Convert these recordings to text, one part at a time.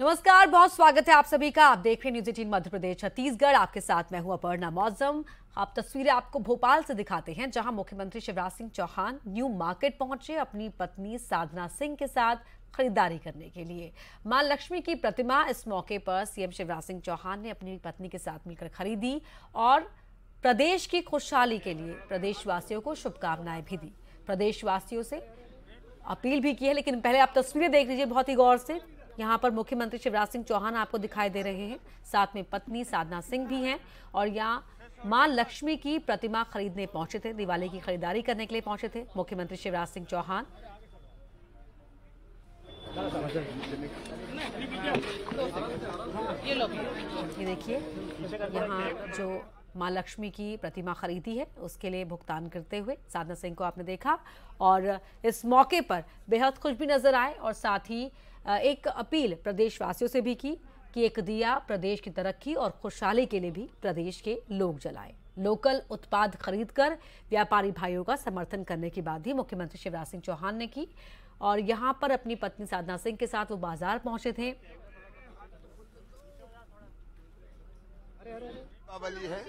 नमस्कार, बहुत स्वागत है आप सभी का। आप देख रहे हैं न्यूज़ 18 मध्य प्रदेश छत्तीसगढ़। आपके साथ मैं हूं अपर्णा मौजम। आप तस्वीरें आपको भोपाल से दिखाते हैं, जहां मुख्यमंत्री शिवराज सिंह चौहान न्यू मार्केट पहुंचे अपनी पत्नी साधना सिंह के साथ खरीदारी करने के लिए। मां लक्ष्मी की प्रतिमा इस मौके पर सीएम शिवराज सिंह चौहान ने अपनी पत्नी के साथ मिलकर खरीदी और प्रदेश की खुशहाली के लिए प्रदेशवासियों को शुभकामनाएं भी दी। प्रदेशवासियों से अपील भी की है, लेकिन पहले आप तस्वीरें देख लीजिए बहुत ही गौर से। यहाँ पर मुख्यमंत्री शिवराज सिंह चौहान आपको दिखाई दे रहे हैं, साथ में पत्नी साधना सिंह भी हैं और यहाँ मां लक्ष्मी की प्रतिमा खरीदने पहुंचे थे। दिवाली की खरीदारी करने के लिए पहुंचे थे मुख्यमंत्री शिवराज सिंह चौहान। ये देखिए, यहाँ जो मां लक्ष्मी की प्रतिमा खरीदी है उसके लिए भुगतान करते हुए साधना सिंह को आपने देखा और इस मौके पर बेहद खुश भी नजर आए और साथ ही एक अपील प्रदेशवासियों से भी की कि एक दिया प्रदेश की तरक्की और खुशहाली के लिए भी प्रदेश के लोग जलाएं। लोकल उत्पाद खरीदकर व्यापारी भाइयों का समर्थन करने की बात भी मुख्यमंत्री शिवराज सिंह चौहान ने की और यहां पर अपनी पत्नी साधना सिंह के साथ वो बाजार पहुंचे थे। दीपावली है,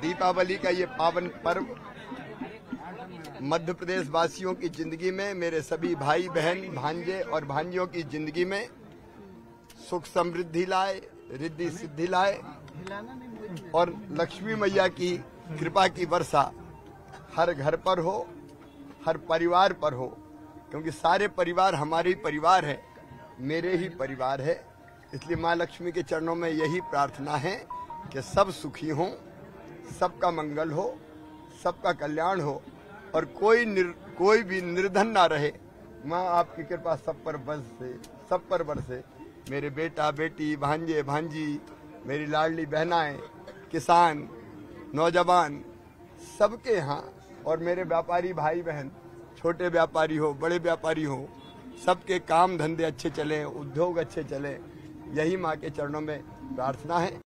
दीपावली का ये पावन पर्व मध्य प्रदेश वासियों की जिंदगी में, मेरे सभी भाई बहन भांजे और भांजियों की जिंदगी में सुख समृद्धि लाए, रिद्धि सिद्धि लाए और लक्ष्मी मैया की कृपा की वर्षा हर घर पर हो, हर परिवार पर हो, क्योंकि सारे परिवार हमारे परिवार है, मेरे ही परिवार है। इसलिए माँ लक्ष्मी के चरणों में यही प्रार्थना है कि सब सुखी हों, सबका मंगल हो, सबका कल्याण हो और कोई भी निर्धन ना रहे। माँ आपकी कृपा सब पर बरसे, सब पर बरसे। मेरे बेटा बेटी, भांजे भांजी, मेरी लाडली बहनाएं, किसान, नौजवान, सबके यहाँ और मेरे व्यापारी भाई बहन, छोटे व्यापारी हो, बड़े व्यापारी हो, सबके काम धंधे अच्छे चले, उद्योग अच्छे चले, यही माँ के चरणों में प्रार्थना है।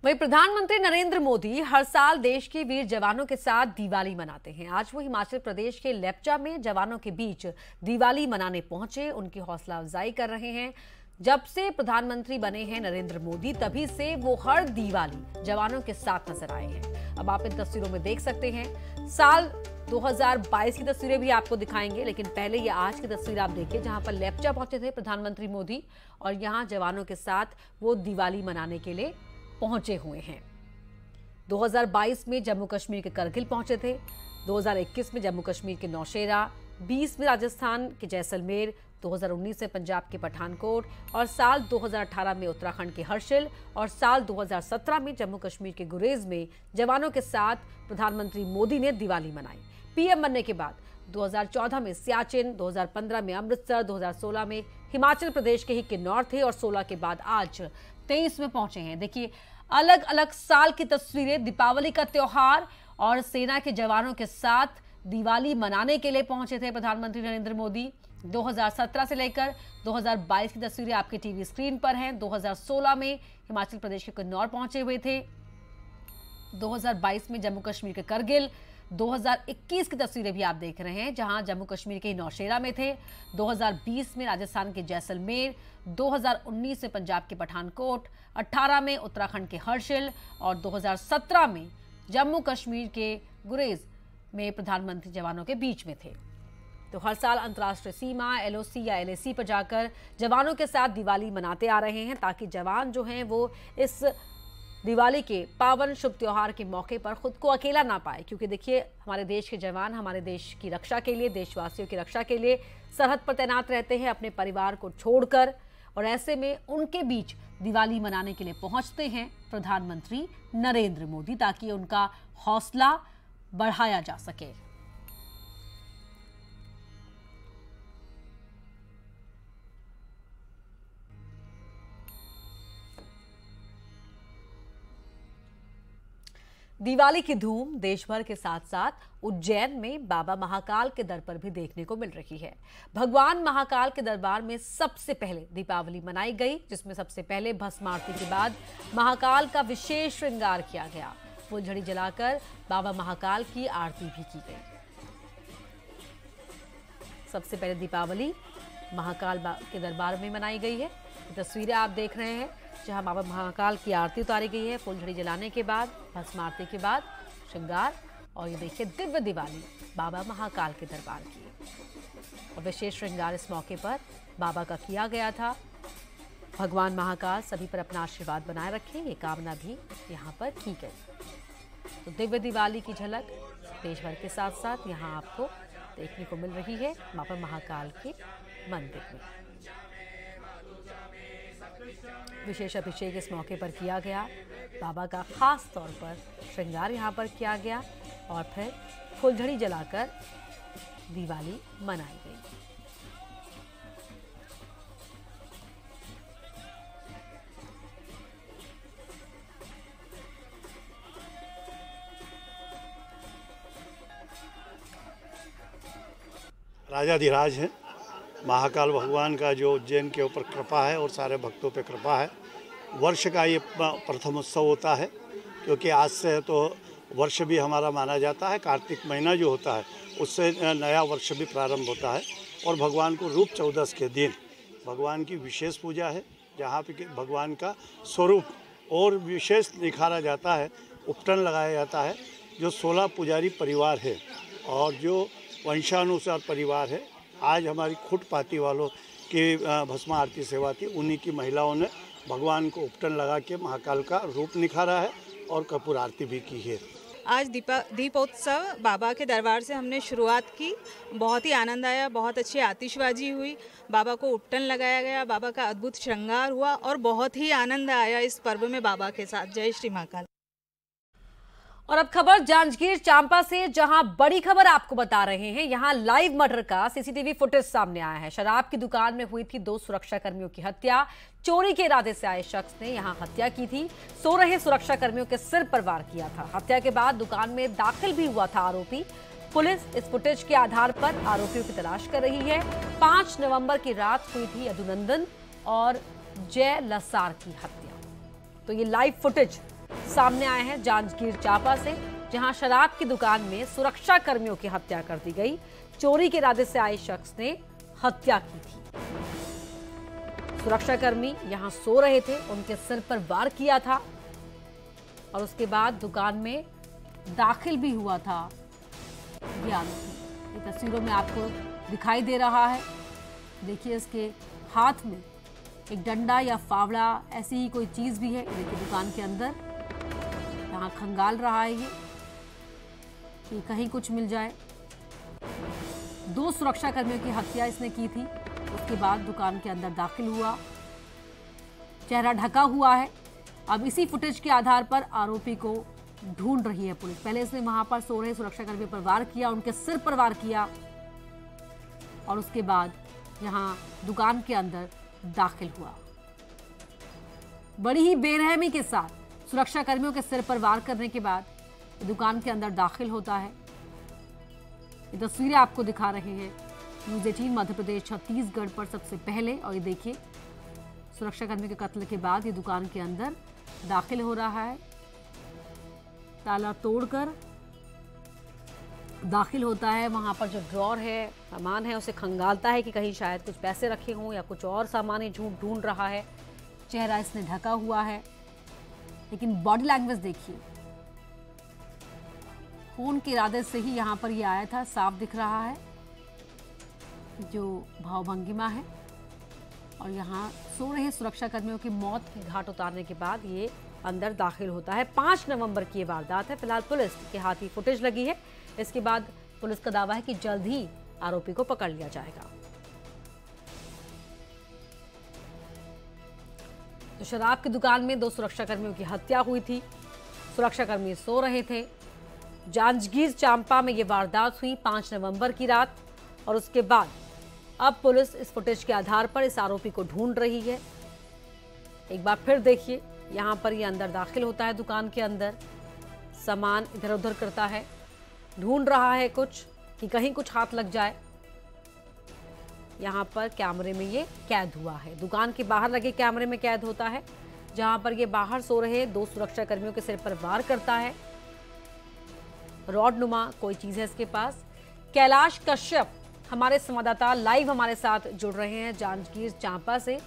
वहीं प्रधानमंत्री नरेंद्र मोदी हर साल देश के वीर जवानों के साथ दिवाली मनाते हैं। आज वो हिमाचल प्रदेश के लेप्चा में जवानों के बीच दिवाली मनाने पहुंचे, उनकी हौसला अफजाई कर रहे हैं। जब से प्रधानमंत्री बने हैं नरेंद्र मोदी, तभी से वो हर दिवाली जवानों के साथ नजर आए हैं। अब आप इन तस्वीरों में देख सकते हैं, साल 2022 की तस्वीरें भी आपको दिखाएंगे, लेकिन पहले ये आज की तस्वीर आप देखिए, जहां पर लेप्चा पहुंचे थे प्रधानमंत्री मोदी और यहां जवानों के साथ वो दिवाली मनाने के लिए पहुंचे हुए हैं। 2022 में जम्मू कश्मीर के करगिल पहुंचे थे, 2021 में जम्मू कश्मीर के नौशेरा, 20 में राजस्थान के जैसलमेर, 2019 में पंजाब के पठानकोट और साल 2018 में उत्तराखंड के हर्षिल और साल 2017 में जम्मू कश्मीर के गुरेज में जवानों के साथ प्रधानमंत्री मोदी ने दिवाली मनाई। पीएम बनने के बाद 2014 में सियाचिन, 2015 में अमृतसर, 2016 में हिमाचल प्रदेश के ही किन्नौर थे और 16 के बाद आज 23 में पहुंचे हैं। देखिए, अलग अलग साल की तस्वीरें, दीपावली का त्योहार और सेना के जवानों के साथ दिवाली मनाने के लिए पहुंचे थे प्रधानमंत्री नरेंद्र मोदी। 2017 से लेकर 2022 की तस्वीरें आपके टीवी स्क्रीन पर हैं। 2016 में हिमाचल प्रदेश के किन्नौर पहुंचे हुए थे, 2022 में जम्मू कश्मीर के करगिल, 2021 की तस्वीरें भी आप देख रहे हैं जहां जम्मू कश्मीर के नौशेरा में थे, 2020 में राजस्थान के जैसलमेर, 2019 में पंजाब के पठानकोट, 18 में उत्तराखंड के हर्षिल और 2017 में जम्मू कश्मीर के गुरेज में प्रधानमंत्री जवानों के बीच में थे। तो हर साल अंतर्राष्ट्रीय सीमा, एलओसी या एलएसी पर जाकर जवानों के साथ दिवाली मनाते आ रहे हैं, ताकि जवान जो हैं वो इस दिवाली के पावन शुभ त्योहार के मौके पर खुद को अकेला ना पाए। क्योंकि देखिए, हमारे देश के जवान हमारे देश की रक्षा के लिए, देशवासियों की रक्षा के लिए सरहद पर तैनात रहते हैं अपने परिवार को छोड़कर, और ऐसे में उनके बीच दिवाली मनाने के लिए पहुंचते हैं प्रधानमंत्री नरेंद्र मोदी, ताकि उनका हौसला बढ़ाया जा सके। दिवाली की धूम देश भर के साथ साथ उज्जैन में बाबा महाकाल के दर पर भी देखने को मिल रही है। भगवान महाकाल के दरबार में सबसे पहले दीपावली मनाई गई, जिसमें सबसे पहले भस्म आरती के बाद महाकाल का विशेष श्रृंगार किया गया। फुलझड़ी जलाकर बाबा महाकाल की आरती भी की गई। सबसे पहले दीपावली महाकाल के दरबार में मनाई गई है। तस्वीरें आप देख रहे हैं जहां बाबा महाकाल की आरती उतारी गई है। फुलझड़ी जलाने के बाद, भस्म आरती के बाद श्रृंगार, और ये देखिए दिव्य दिवाली बाबा महाकाल के दरबार की। और विशेष श्रृंगार इस मौके पर बाबा का किया गया था। भगवान महाकाल सभी पर अपना आशीर्वाद बनाए रखें, ये कामना भी यहाँ पर की गई। तो दिव्य दिवाली की झलक देश भर के साथ साथ यहाँ आपको देखने को मिल रही है बाबा महाकाल के मंदिर में। विशेष अभिषेक इस मौके पर किया गया। बाबा का खास तौर पर श्रृंगार यहाँ पर किया गया और फिर फुलझड़ी जलाकर दिवाली मनाई गई। राजाधिराज हैं। महाकाल भगवान का जो उज्जैन के ऊपर कृपा है और सारे भक्तों पे कृपा है। वर्ष का ये प्रथम उत्सव होता है, क्योंकि आज से तो वर्ष भी हमारा माना जाता है। कार्तिक महीना जो होता है उससे नया वर्ष भी प्रारंभ होता है। और भगवान को रूप चौदस के दिन भगवान की विशेष पूजा है, जहाँ पे भगवान का स्वरूप और विशेष निखारा जाता है। उपटन लगाया जाता है। जो 16 पुजारी परिवार है और जो वंशानुसार परिवार है, आज हमारी खुट पाती वालों की भस्म आरती सेवा थी, उन्हीं की महिलाओं ने भगवान को उपटन लगा के महाकाल का रूप निखारा है और कपूर आरती भी की है। आज दीपोत्सव बाबा के दरबार से हमने शुरुआत की। बहुत ही आनंद आया, बहुत अच्छी आतिशबाजी हुई, बाबा को उपटन लगाया गया, बाबा का अद्भुत श्रृंगार हुआ और बहुत ही आनंद आया इस पर्व में बाबा के साथ। जय श्री महाकाल। और अब खबर जांजगीर चांपा से, जहां बड़ी खबर आपको बता रहे हैं। यहां लाइव मर्डर का सीसीटीवी फुटेज सामने आया है। शराब की दुकान में हुई थी 2 सुरक्षा कर्मियों की हत्या। चोरी के इरादे से आए शख्स ने यहां हत्या की थी। सो रहे सुरक्षा कर्मियों के सिर पर वार किया था। हत्या के बाद दुकान में दाखिल भी हुआ था आरोपी। पुलिस इस फुटेज के आधार पर आरोपियों की तलाश कर रही है। 5 नवंबर की रात हुई थी यदुनंदन और जय लसार की हत्या। तो ये लाइव फुटेज सामने आए हैं जांजगीर चांपा से, जहां शराब की दुकान में सुरक्षा कर्मियों की हत्या कर दी गई। चोरी के इरादे से आए शख्स ने हत्या की थी। सुरक्षाकर्मी यहां सो रहे थे, उनके सिर पर वार किया था और उसके बाद दुकान में दाखिल भी हुआ था ये आरोपी। ये तस्वीरों में आपको दिखाई दे रहा है। देखिए इसके हाथ में एक डंडा या फावड़ा ऐसी ही कोई चीज भी है। देखिए दुकान के अंदर यहाँ खंगाल रहा है ये कि कहीं कुछ मिल जाए। 2 सुरक्षा कर्मियों की हत्या इसने की थी। उसके बाद दुकान के अंदर दाखिल हुआ, चेहरा ढका हुआ है। अब इसी फुटेज के आधार पर आरोपी को ढूंढ रही है पुलिस। पहले इसने वहां पर सो रहे सुरक्षा कर्मियों पर वार किया, उनके सिर पर वार किया और उसके बाद यहाँ दुकान के अंदर दाखिल हुआ। बड़ी ही बेरहमी के साथ सुरक्षा कर्मियों के सिर पर वार करने के बाद दुकान के अंदर दाखिल होता है। ये तस्वीरें आपको दिखा रहे हैं न्यूज़ 18 मध्य प्रदेश छत्तीसगढ़ पर सबसे पहले। और ये देखिए सुरक्षा कर्मी के कत्ल के बाद ये दुकान के अंदर दाखिल हो रहा है। ताला तोड़कर दाखिल होता है। वहां पर जो ड्रॉर है, सामान है, उसे खंगालता है कि कहीं शायद कुछ पैसे रखे हों या कुछ और सामान ही ढूंढ रहा है। चेहरा इसने ढका हुआ है, लेकिन बॉडी लैंग्वेज देखिए, खून के इरादे से ही यहाँ पर ये आया था। साफ दिख रहा है जो भावभंगिमा है। और यहाँ सो रहे सुरक्षा कर्मियों की मौत की घाट उतारने के बाद ये अंदर दाखिल होता है। 5 नवंबर की ये वारदात है। फिलहाल पुलिस के हाथ ही फुटेज लगी है। इसके बाद पुलिस का दावा है कि जल्द ही आरोपी को पकड़ लिया जाएगा। तो शराब की दुकान में 2 सुरक्षाकर्मियों की हत्या हुई थी। सुरक्षाकर्मी सो रहे थे। जांजगीर चांपा में ये वारदात हुई 5 नवंबर की रात। और उसके बाद अब पुलिस इस फुटेज के आधार पर इस आरोपी को ढूंढ रही है। एक बार फिर देखिए, यहाँ पर ये अंदर दाखिल होता है दुकान के अंदर, सामान इधर उधर करता है, ढूंढ रहा है कुछ कि कहीं कुछ हाथ लग जाए। यहाँ पर कैमरे में ये कैद हुआ है। दुकान के बाहर लगे कैमरे में कैद होता है, जहां पर ये बाहर सो रहे 2 सुरक्षा कर्मियों के सिर पर वार करता है। रॉड नुमा कोई चीज है इसके पास। कैलाश कश्यप हमारे संवाददाता लाइव हमारे साथ जुड़ रहे हैं जांजगीर चांपा से।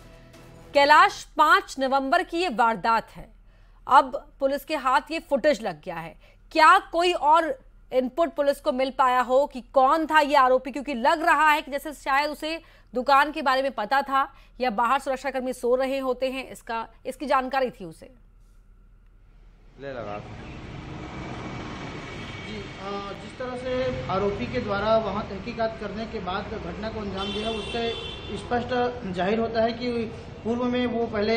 कैलाश, 5 नवंबर की ये वारदात है, अब पुलिस के हाथ ये फुटेज लग गया है। क्या कोई और इनपुट पुलिस को मिल पाया हो कि कौन था ये आरोपी? क्योंकि लग रहा है कि जैसे शायद उसे दुकान के बारे में पता था या बाहर सुरक्षाकर्मी सो रहे होते हैं, इसकी जानकारी थी उसे। ले लगा जी, जिस तरह से आरोपी के द्वारा वहां तहकीकात करने के बाद घटना को अंजाम दिया, उससे स्पष्ट जाहिर होता है कि पूर्व में वो पहले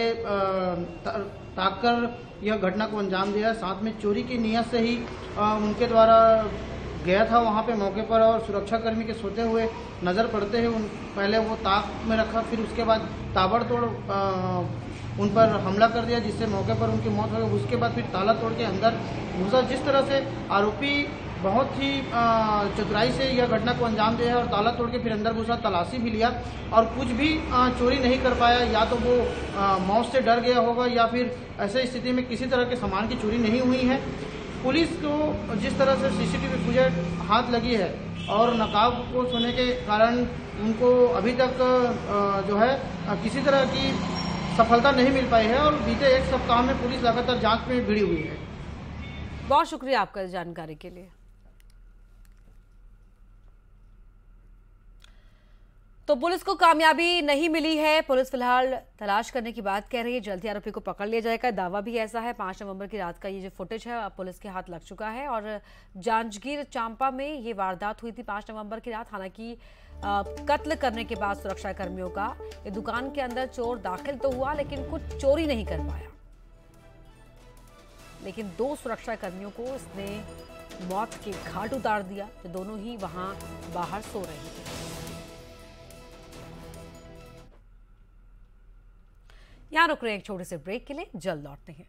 ताक कर यह घटना को अंजाम दिया। साथ में चोरी की नीयत से ही उनके द्वारा गया था वहां पे मौके पर, और सुरक्षाकर्मी के सोते हुए नज़र पड़ते ही पहले वो ताक में रखा, फिर उसके बाद ताबड़तोड़ उन पर हमला कर दिया, जिससे मौके पर उनकी मौत हो गई। उसके बाद फिर ताला तोड़ के अंदर घुसा। जिस तरह से आरोपी बहुत ही चतुराई से यह घटना को अंजाम दिया है और ताला तोड़ के फिर अंदर घुसा, तलाशी भी लिया और कुछ भी चोरी नहीं कर पाया। या तो वो मौत से डर गया होगा या फिर ऐसे स्थिति में किसी तरह के सामान की चोरी नहीं हुई है। पुलिस को जिस तरह से सीसीटीवी फुटेज हाथ लगी है और नकाबपोश होने के कारण उनको अभी तक जो है किसी तरह की सफलता नहीं मिल पाई है, और बीते 1 सप्ताह में पुलिस लगातार जांच में भिड़ी हुई है। बहुत शुक्रिया आपका जानकारी के लिए। तो पुलिस को कामयाबी नहीं मिली है। पुलिस फिलहाल तलाश करने की बात कह रही है, जल्दी आरोपी को पकड़ लिया जाएगा। दावा भी ऐसा है। 5 नवंबर की रात का ये जो फुटेज है अब पुलिस के हाथ लग चुका है। और जांजगीर चांपा में ये वारदात हुई थी 5 नवंबर की रात। हालांकि कत्ल करने के बाद सुरक्षा कर्मियों का ये दुकान के अंदर चोर दाखिल तो हुआ, लेकिन कुछ चोरी नहीं कर पाया। लेकिन 2 सुरक्षा कर्मियों को इसने मौत के घाट उतार दिया, जो दोनों ही वहां बाहर सो रहे थे। यहां रुक रहे हैं एक छोटे से ब्रेक के लिए, जल्द लौटते हैं।